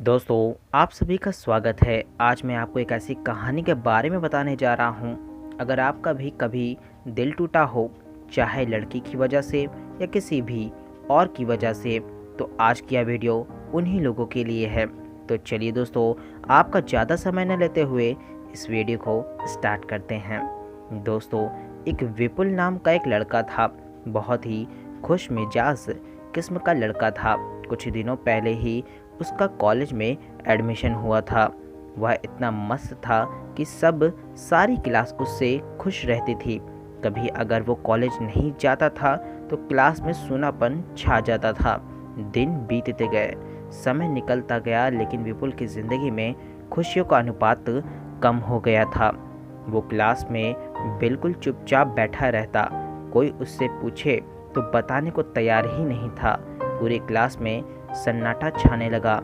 दोस्तों, आप सभी का स्वागत है। आज मैं आपको एक ऐसी कहानी के बारे में बताने जा रहा हूँ। अगर आपका भी कभी दिल टूटा हो, चाहे लड़की की वजह से या किसी भी और की वजह से, तो आज की यह वीडियो उन्हीं लोगों के लिए है। तो चलिए दोस्तों, आपका ज़्यादा समय न लेते हुए इस वीडियो को स्टार्ट करते हैं। दोस्तों, एक विपुल नाम का एक लड़का था। बहुत ही खुश मिजाज किस्म का लड़का था। कुछ दिनों पहले ही उसका कॉलेज में एडमिशन हुआ था। वह इतना मस्त था कि सारी क्लास उससे खुश रहती थी। कभी अगर वो कॉलेज नहीं जाता था तो क्लास में सूनापन छा जाता था। दिन बीतते गए, समय निकलता गया, लेकिन विपुल की ज़िंदगी में खुशियों का अनुपात कम हो गया था। वो क्लास में बिल्कुल चुपचाप बैठा रहता। कोई उससे पूछे तो बताने को तैयार ही नहीं था। पूरी क्लास में सन्नाटा छाने लगा।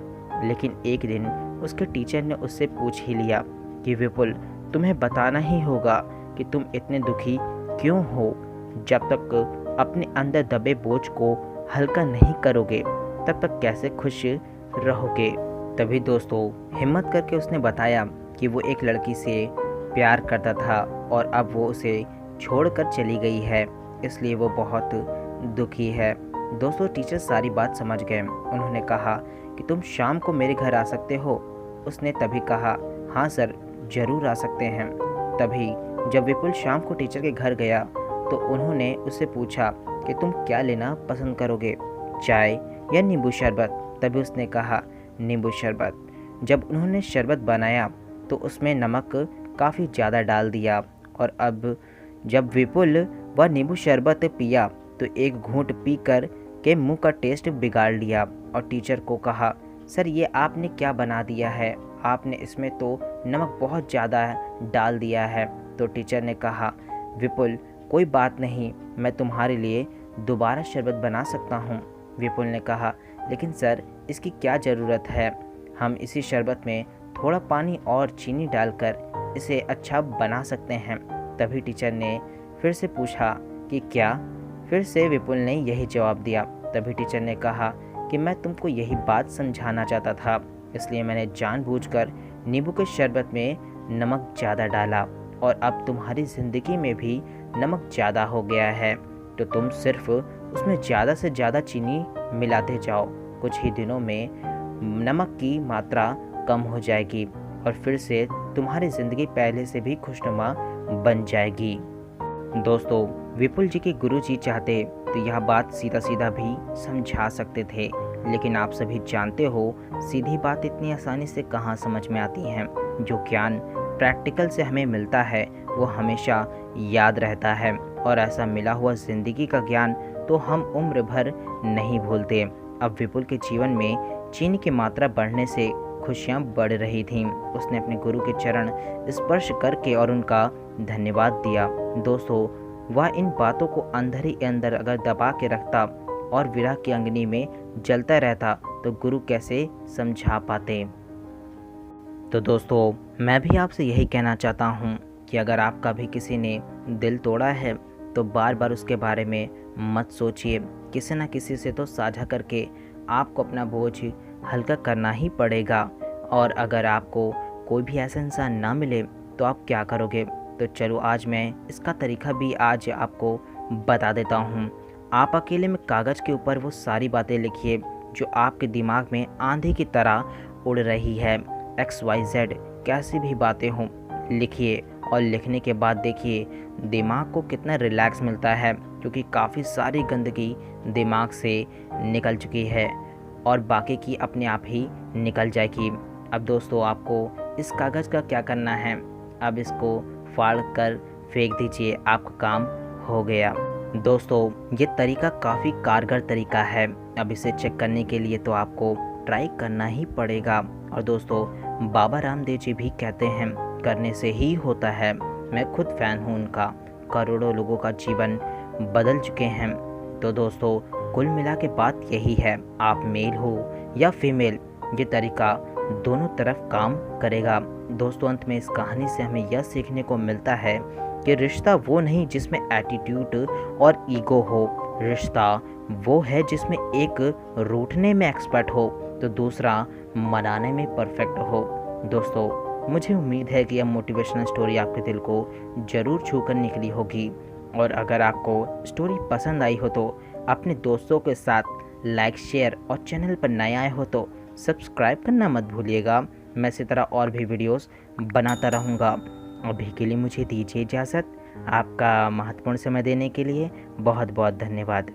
लेकिन एक दिन उसके टीचर ने उससे पूछ ही लिया कि विपुल, तुम्हें बताना ही होगा कि तुम इतने दुखी क्यों हो। जब तक अपने अंदर दबे बोझ को हल्का नहीं करोगे, तब तक कैसे खुश रहोगे। तभी दोस्तों हिम्मत करके उसने बताया कि वो एक लड़की से प्यार करता था और अब वो उसे छोड़कर चली गई है, इसलिए वो बहुत दुखी है। दोस्तों, टीचर सारी बात समझ गए। उन्होंने कहा कि तुम शाम को मेरे घर आ सकते हो। उसने तभी कहा, हाँ सर, ज़रूर आ सकते हैं। तभी जब विपुल शाम को टीचर के घर गया तो उन्होंने उससे पूछा कि तुम क्या लेना पसंद करोगे, चाय या नींबू शरबत। तभी उसने कहा, नींबू शरबत। जब उन्होंने शरबत बनाया तो उसमें नमक काफ़ी ज़्यादा डाल दिया और अब जब विपुल वह नींबू शरबत पिया तो एक घूंट पीकर के मुंह का टेस्ट बिगाड़ लिया और टीचर को कहा, सर ये आपने क्या बना दिया है, आपने इसमें तो नमक बहुत ज़्यादा डाल दिया है। तो टीचर ने कहा, विपुल कोई बात नहीं, मैं तुम्हारे लिए दोबारा शरबत बना सकता हूँ। विपुल ने कहा, लेकिन सर इसकी क्या ज़रूरत है, हम इसी शरबत में थोड़ा पानी और चीनी डालकर इसे अच्छा बना सकते हैं। तभी टीचर ने फिर से पूछा कि क्या। फिर से विपुल ने यही जवाब दिया। तभी टीचर ने कहा कि मैं तुमको यही बात समझाना चाहता था, इसलिए मैंने जानबूझकर नींबू के शरबत में नमक ज़्यादा डाला और अब तुम्हारी ज़िंदगी में भी नमक ज़्यादा हो गया है, तो तुम सिर्फ उसमें ज़्यादा से ज़्यादा चीनी मिलाते जाओ। कुछ ही दिनों में नमक की मात्रा कम हो जाएगी और फिर से तुम्हारी ज़िंदगी पहले से भी खुशनुमा बन जाएगी। दोस्तों, विपुल जी के गुरुजी चाहते तो यह बात सीधा सीधा भी समझा सकते थे, लेकिन आप सभी जानते हो सीधी बात इतनी आसानी से कहाँ समझ में आती है। जो ज्ञान प्रैक्टिकल से हमें मिलता है वो हमेशा याद रहता है, और ऐसा मिला हुआ ज़िंदगी का ज्ञान तो हम उम्र भर नहीं भूलते। अब विपुल के जीवन में चीनी की मात्रा बढ़ने से खुशियाँ बढ़ रही थीं। उसने अपने गुरु के चरण स्पर्श करके और उनका धन्यवाद दिया। दोस्तों, वह इन बातों को अंदर ही अंदर अगर दबा के रखता और विरह की अग्नि में जलता रहता तो गुरु कैसे समझा पाते। तो दोस्तों, मैं भी आपसे यही कहना चाहता हूँ कि अगर आपका भी किसी ने दिल तोड़ा है तो बार बार उसके बारे में मत सोचिए। किसी न किसी से तो साझा करके आपको अपना बोझ हल्का करना ही पड़ेगा। और अगर आपको कोई भी ऐसा इंसान ना मिले तो आप क्या करोगे। तो चलो आज मैं इसका तरीका भी आज आपको बता देता हूँ। आप अकेले में कागज़ के ऊपर वो सारी बातें लिखिए जो आपके दिमाग में आंधी की तरह उड़ रही है। XYZ कैसी भी बातें हों, लिखिए और लिखने के बाद देखिए दिमाग को कितना रिलैक्स मिलता है, क्योंकि काफ़ी सारी गंदगी दिमाग से निकल चुकी है और बाकी की अपने आप ही निकल जाएगी। अब दोस्तों, आपको इस कागज़ का क्या करना है, अब इसको फाड़ कर फेंक दीजिए, आपका काम हो गया। दोस्तों, ये तरीका काफ़ी कारगर तरीका है। अब इसे चेक करने के लिए तो आपको ट्राई करना ही पड़ेगा। और दोस्तों, बाबा रामदेव जी भी कहते हैं करने से ही होता है। मैं खुद फ़ैन हूँ उनका। करोड़ों लोगों का जीवन बदल चुके हैं। तो दोस्तों, कुल मिला के बात यही है, आप मेल हो या फीमेल, ये तरीका दोनों तरफ काम करेगा। दोस्तों, अंत में इस कहानी से हमें यह सीखने को मिलता है कि रिश्ता वो नहीं जिसमें एटीट्यूड और ईगो हो। रिश्ता वो है जिसमें एक रूठने में एक्सपर्ट हो तो दूसरा मनाने में परफेक्ट हो। दोस्तों, मुझे उम्मीद है कि यह मोटिवेशनल स्टोरी आपके दिल को ज़रूर छू कर निकली होगी, और अगर आपको स्टोरी पसंद आई हो तो अपने दोस्तों के साथ लाइक, शेयर, और चैनल पर नए आए हो तो सब्सक्राइब करना मत भूलिएगा। मैं इसी तरह और भी वीडियोस बनाता रहूँगा। अभी के लिए मुझे दीजिए इजाज़त। आपका महत्वपूर्ण समय देने के लिए बहुत बहुत धन्यवाद।